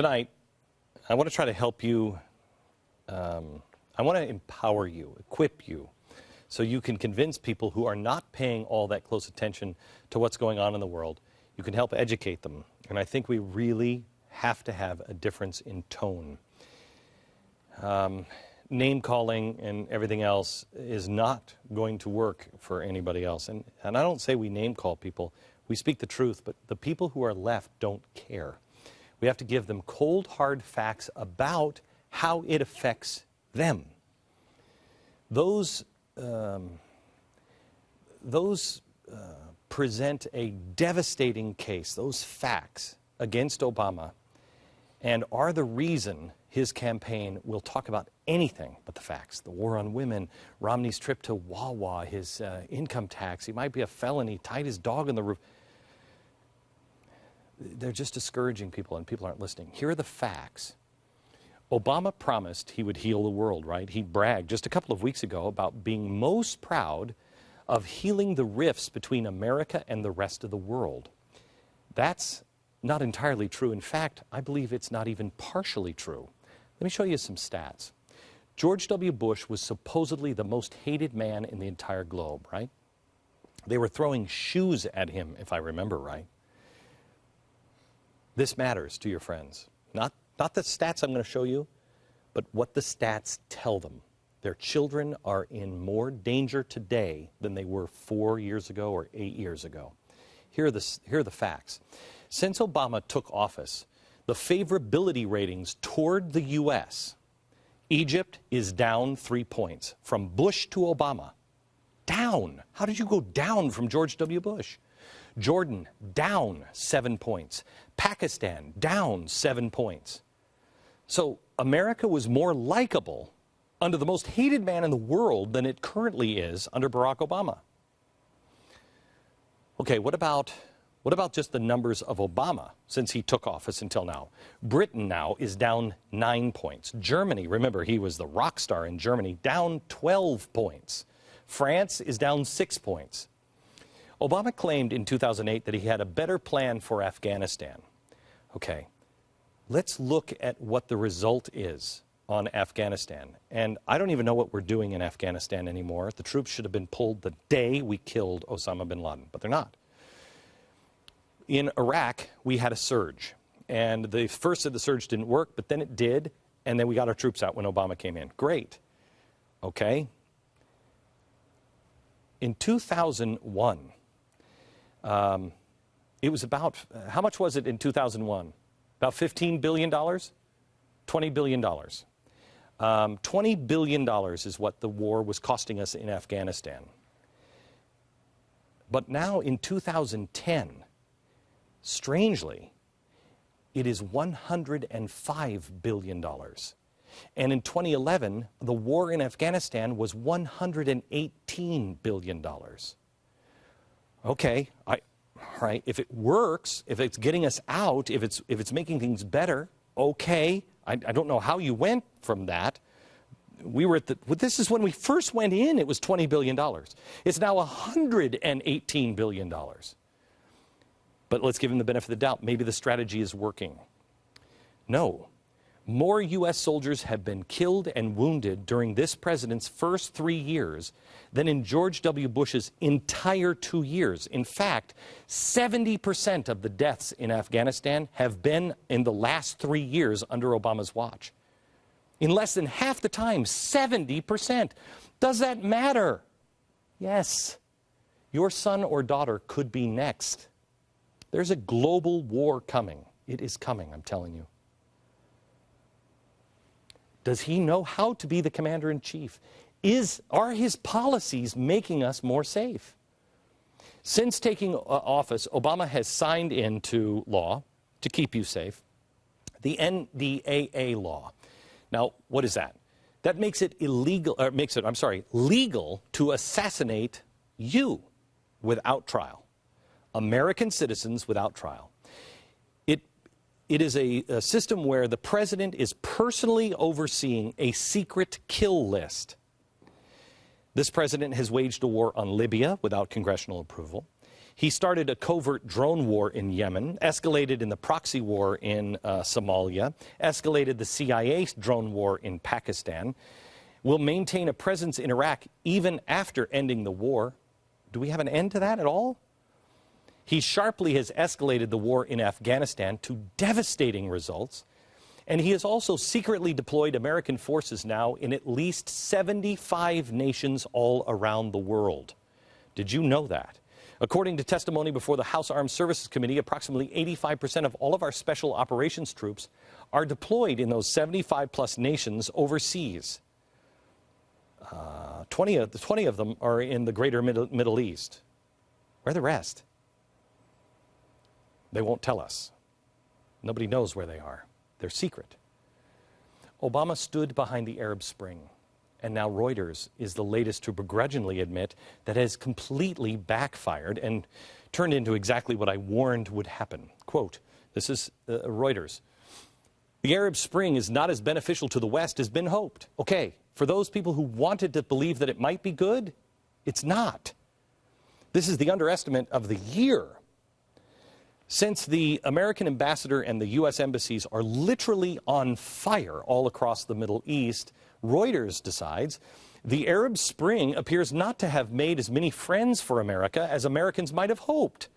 Tonight, I want to try to help you. I want to empower you, equip you, so you can convince people who are not paying all that close attention to what's going on in the world. You can help educate them. And I think we really have to have a difference in tone. Name calling and everything else is not going to work for anybody else. And I don't say we name call people. We speak the truth, but the people who are left don't care. We have to give them cold, hard facts about how it affects them. Those present a devastating case, those facts against Obama, and are the reason his campaign will talk about anything but the facts. The war on women, Romney's trip to Wawa, his income tax, he might be a felon, he tied his dog on the roof. They're just discouraging people, and people aren't listening. Here are the facts. Obama promised he would heal the world, right? He bragged just a couple of weeks ago about being most proud of healing the rifts between America and the rest of the world. That's not entirely true. In fact, I believe it's not even partially true. Let me show you some stats. George W. Bush was supposedly the most hated man in the entire globe, right? They were throwing shoes at him, if I remember right. This matters to your friends. Not the stats I'm going to show you, but what the stats tell them. Their children are in more danger today than they were 4 years ago or 8 years ago. Here are the facts. Since Obama took office, the favorability ratings toward the U.S., Egypt is down 3 points. From Bush to Obama. Down. How did you go down from George W. Bush? Jordan, down 7 points. Pakistan, down 7 points. So America was more likable under the most hated man in the world than it currently is under Barack Obama. Okay, what about just the numbers of Obama since he took office until now? Britain now is down 9 points. Germany, remember, he was the rock star in Germany, down 12 points. France is down 6 points. Obama claimed in 2008 that he had a better plan for Afghanistan. Okay, let's look at what the result is on Afghanistan. And I don't even know what we're doing in Afghanistan anymore. The troops should have been pulled the day we killed Osama bin Laden, but they're not. In Iraq, we had a surge. And the first of the surge didn't work, but then it did, and then we got our troops out when Obama came in. Great. Okay. In 2001, it was about, how much was it in 2001? About $15 billion? $20 billion. $20 billion is what the war was costing us in Afghanistan. But now in 2010, strangely, it is $105 billion. And in 2011, the war in Afghanistan was $118 billion. Okay, right, if it works, if it's getting us out, if it's making things better, okay. I don't know how you went from that. We were this is when we first went in, it was $20 billion. It's now $118 billion. But let's give him the benefit of the doubt. Maybe the strategy is working. No. More U.S. soldiers have been killed and wounded during this president's first 3 years than in George W. Bush's entire 2 years. In fact, 70% of the deaths in Afghanistan have been in the last 3 years under Obama's watch. In less than half the time, 70%. Does that matter? Yes. Your son or daughter could be next. There's a global war coming. It is coming, I'm telling you. Does he know how to be the commander-in-chief? Are his policies making us more safe? Since taking office, Obama has signed into law, to keep you safe, the NDAA law. Now, what is that? That makes it illegal, or legal to assassinate you without trial. American citizens without trial. It is a system where the president is personally overseeing a secret kill list. This president has waged a war on Libya without congressional approval. He started a covert drone war in Yemen, escalated in the proxy war in Somalia, escalated the CIA drone war in Pakistan, will maintain a presence in Iraq even after ending the war. Do we have an end to that at all? He sharply has escalated the war in Afghanistan to devastating results. And he has also secretly deployed American forces now in at least 75 nations all around the world. Did you know that? According to testimony before the House Armed Services Committee, approximately 85% of all of our special operations troops are deployed in those 75-plus nations overseas. 20 of them are in the greater Middle East. Where are the rest? They won't tell us. Nobody knows where they are. They're secret. Obama stood behind the Arab Spring, and now Reuters is the latest to begrudgingly admit that has completely backfired and turned into exactly what I warned would happen. Quote, this is Reuters. The Arab Spring is not as beneficial to the West as been hoped. Okay, for those people who wanted to believe that it might be good, it's not. This is the underestimate of the year. Since the American ambassador and the U.S. embassies are literally on fire all across the Middle East, Reuters decides the Arab Spring appears not to have made as many friends for America as Americans might have hoped.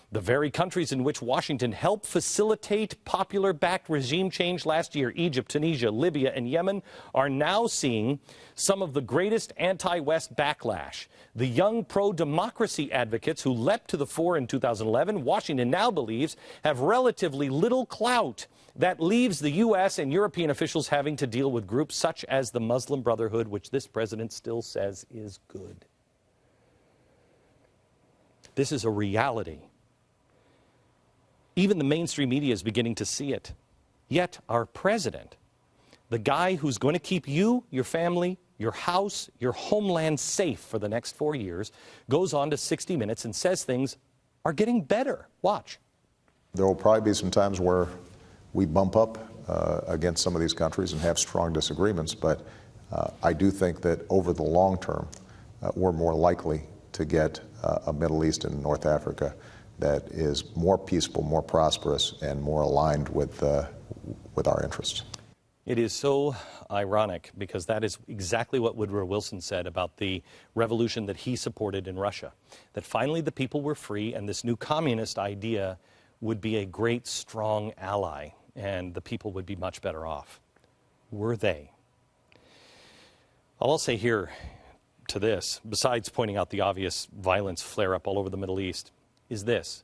The very countries in which Washington helped facilitate popular-backed regime change last year, Egypt, Tunisia, Libya, and Yemen, are now seeing some of the greatest anti-West backlash. The young pro-democracy advocates who leapt to the fore in 2011, Washington now believes, have relatively little clout. That leaves the U.S. and European officials having to deal with groups such as the Muslim Brotherhood, which this president still says is good. This is a reality. Even the mainstream media is beginning to see it. Yet our president, the guy who's going to keep you, your family, your house, your homeland safe for the next 4 years, goes on to 60 Minutes and says things are getting better. Watch. There will probably be some times where we bump up against some of these countries and have strong disagreements, but I do think that over the long term, we're more likely to get a Middle East and North Africa that is more peaceful, more prosperous, and more aligned with our interests. It is so ironic because that is exactly what Woodrow Wilson said about the revolution that he supported in Russia, that finally the people were free and this new communist idea would be a great, strong ally and the people would be much better off. Were they? All I'll say here to this, besides pointing out the obvious violence flare-up all over the Middle East, is this.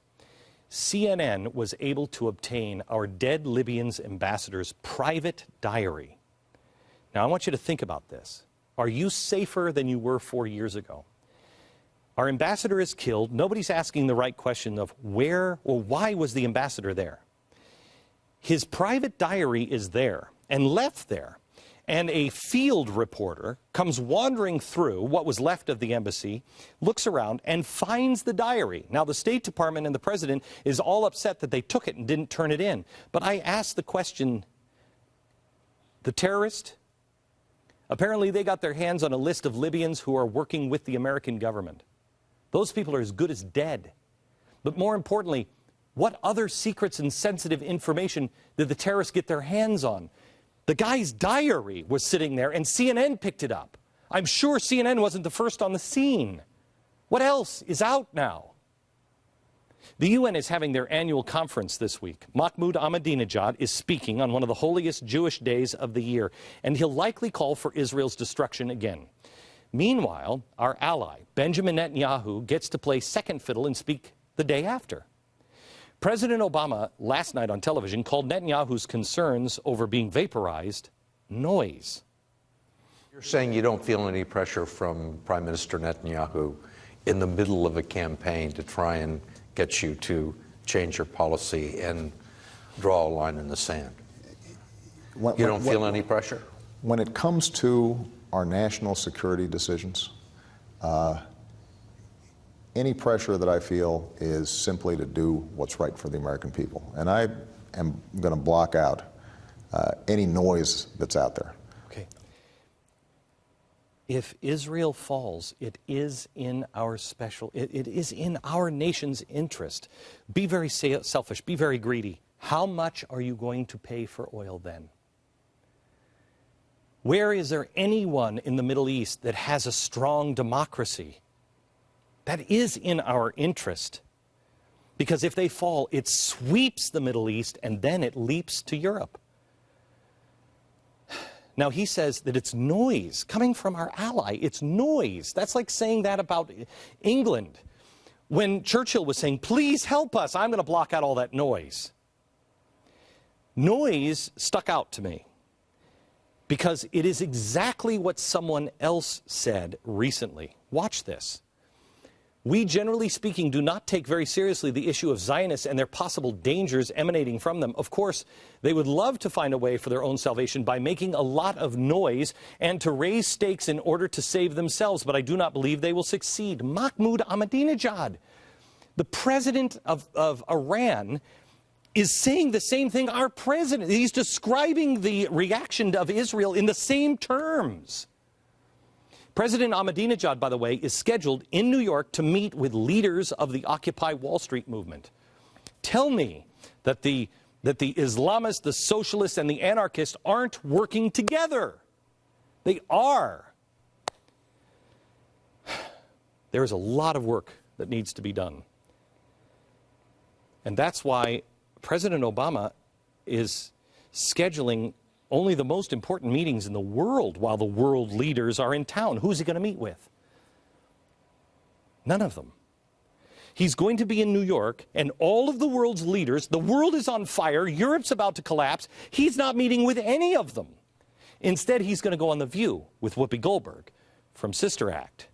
CNN was able to obtain our dead Libyan's ambassador's private diary. Now, I want you to think about this. Are you safer than you were 4 years ago? Our ambassador is killed. Nobody's asking the right question of where or why was the ambassador there. His private diary is there and left there. And a field reporter comes wandering through what was left of the embassy, looks around, and finds the diary. Now, the State Department and the president is all upset that they took it and didn't turn it in. But I asked the question, the terrorist? Apparently, they got their hands on a list of Libyans who are working with the American government. Those people are as good as dead. But more importantly, what other secrets and sensitive information did the terrorists get their hands on? The guy's diary was sitting there, and CNN picked it up. I'm sure CNN wasn't the first on the scene. What else is out now? The UN is having their annual conference this week. Mahmoud Ahmadinejad is speaking on one of the holiest Jewish days of the year, and he'll likely call for Israel's destruction again. Meanwhile, our ally, Benjamin Netanyahu, gets to play second fiddle and speak the day after. President Obama last night on television called Netanyahu's concerns over being vaporized noise. You're saying you don't feel any pressure from Prime Minister Netanyahu in the middle of a campaign to try and get you to change your policy and draw a line in the sand? You don't feel any pressure? When it comes to our national security decisions, any pressure that I feel is simply to do what's right for the American people. And I am going to block out any noise that's out there. Okay. If Israel falls, it is in our it is in our nation's interest. Be very selfish, be very greedy. How much are you going to pay for oil then? Where is there anyone in the Middle East that has a strong democracy? That is in our interest. Because if they fall, it sweeps the Middle East and then it leaps to Europe. Now, he says that it's noise coming from our ally. It's noise. That's like saying that about England. When Churchill was saying, please help us, I'm going to block out all that noise. Noise stuck out to me because it is exactly what someone else said recently. Watch this. We, generally speaking, do not take very seriously the issue of Zionists and their possible dangers emanating from them. Of course, they would love to find a way for their own salvation by making a lot of noise and to raise stakes in order to save themselves, but I do not believe they will succeed. Mahmoud Ahmadinejad, the president of Iran, is saying the same thing our president. He's describing the reaction of Israel in the same terms. President Ahmadinejad, by the way, is scheduled in New York to meet with leaders of the Occupy Wall Street movement. Tell me that the Islamists, the socialists, and the anarchists aren't working together. They are. There is a lot of work that needs to be done. And that's why President Obama is scheduling only the most important meetings in the world while the world leaders are in town. Who's he going to meet with? None of them. He's going to be in New York, and all of the world's leaders, the world is on fire, Europe's about to collapse, he's not meeting with any of them. Instead, he's going to go on The View with Whoopi Goldberg from Sister Act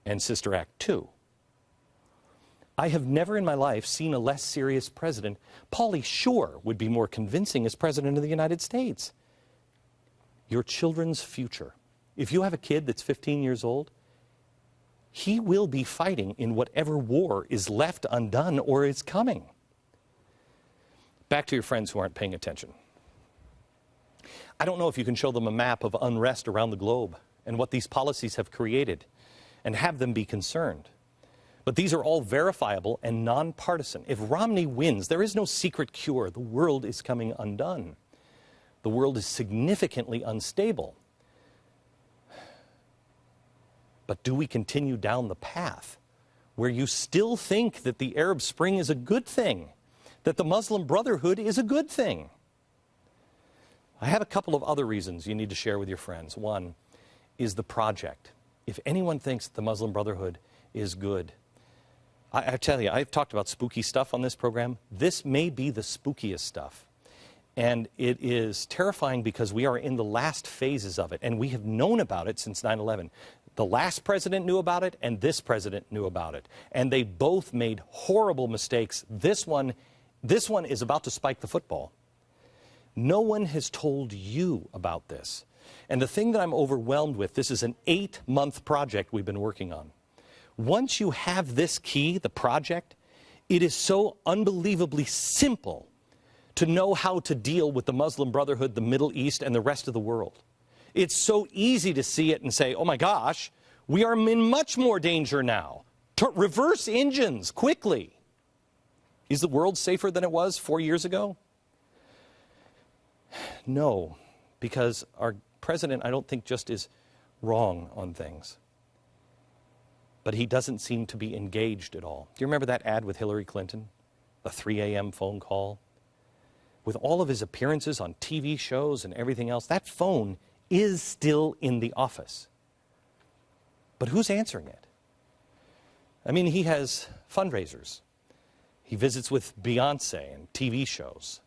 and Sister Act 2. I have never in my life seen a less serious president. Pauly Shore would be more convincing as president of the United States. Your children's future. If you have a kid that's 15 years old, he will be fighting in whatever war is left undone or is coming. Back to your friends who aren't paying attention. I don't know if you can show them a map of unrest around the globe and what these policies have created and have them be concerned. But these are all verifiable and nonpartisan. If Romney wins, there is no secret cure. The world is coming undone. The world is significantly unstable. But do we continue down the path where you still think that the Arab Spring is a good thing, that the Muslim Brotherhood is a good thing? I have a couple of other reasons you need to share with your friends. One is the project. If anyone thinks the Muslim Brotherhood is good, I tell you, I've talked about spooky stuff on this program. This may be the spookiest stuff. And it is terrifying because we are in the last phases of it, and we have known about it since 9/11. The last president knew about it, and this president knew about it. And they both made horrible mistakes. This one is about to spike the football. No one has told you about this. And the thing that I'm overwhelmed with, this is an 8-month project we've been working on. Once you have this key, the project, it is so unbelievably simple to know how to deal with the Muslim Brotherhood, the Middle East, and the rest of the world. It's so easy to see it and say, oh my gosh, we are in much more danger now. Reverse engines, quickly. Is the world safer than it was 4 years ago? No, because our president, I don't think, just is wrong on things. But he doesn't seem to be engaged at all. Do you remember that ad with Hillary Clinton? The 3 a.m. phone call? With all of his appearances on TV shows and everything else, that phone is still in the office. But who's answering it? I mean, he has fundraisers. He visits with Beyonce and TV shows.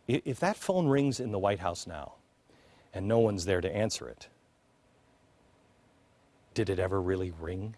If that phone rings in the White House now and no one's there to answer it, did it ever really ring?